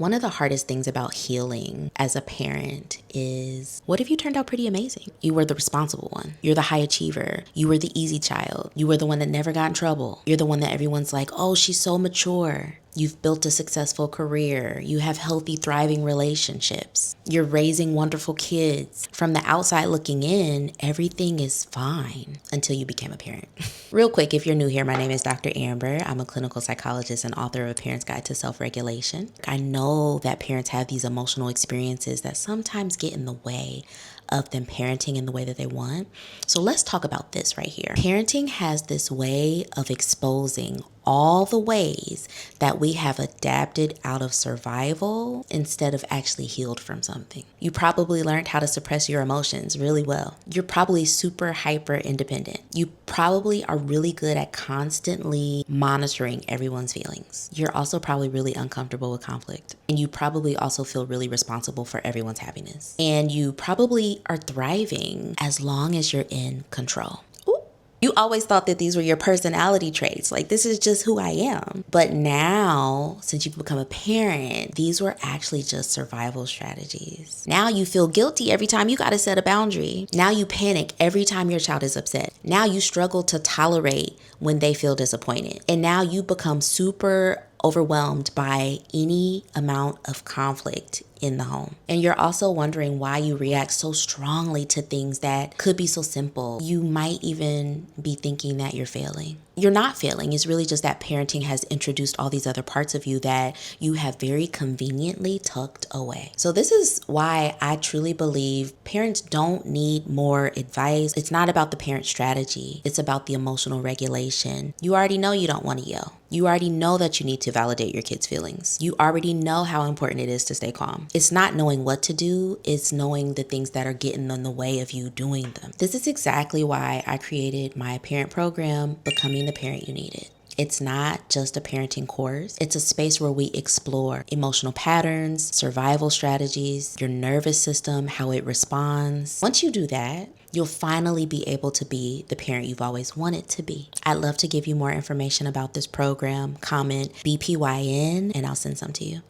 One of the hardest things about healing as a parent is, what if you turned out pretty amazing? You were the responsible one. You're the high achiever. You were the easy child. You were the one that never got in trouble. You're the one that everyone's like, oh, she's so mature. You've built a successful career. You have healthy, thriving relationships. You're raising wonderful kids. From the outside looking in, everything is fine until you became a parent. Real quick, if you're new here, my name is Dr. Amber. I'm a clinical psychologist and author of A Parent's Guide to Self-Regulation. I know that parents have these emotional experiences that sometimes get in the way of them parenting in the way that they want. So let's talk about this right here. Parenting has this way of exposing all the ways that we have adapted out of survival instead of actually healed from something. You probably learned how to suppress your emotions really well. You're probably super hyper independent. You probably are really good at constantly monitoring everyone's feelings. You're also probably really uncomfortable with conflict. And you probably also feel really responsible for everyone's happiness. And you probably are thriving as long as you're in control. You always thought that these were your personality traits. Like, this is just who I am. But now, since you've become a parent, these were actually just survival strategies. Now you feel guilty every time you got to set a boundary. Now you panic every time your child is upset. Now you struggle to tolerate when they feel disappointed. And now you become super overwhelmed by any amount of conflict in the home. And you're also wondering why you react so strongly to things that could be so simple. You might even be thinking that you're failing. You're not failing. It's really just that parenting has introduced all these other parts of you that you have very conveniently tucked away. So this is why I truly believe parents don't need more advice. It's not about the parent strategy. It's about the emotional regulation. You already know you don't want to yell. You already know that you need to validate your kids' feelings. You already know how important it is to stay calm. It's not knowing what to do, it's knowing the things that are getting in the way of you doing them. This is exactly why I created my parent program, Becoming the Parent You Needed. It's not just a parenting course. It's a space where we explore emotional patterns, survival strategies, your nervous system, how it responds. Once you do that, you'll finally be able to be the parent you've always wanted to be. I'd love to give you more information about this program. Comment BPYN and I'll send some to you.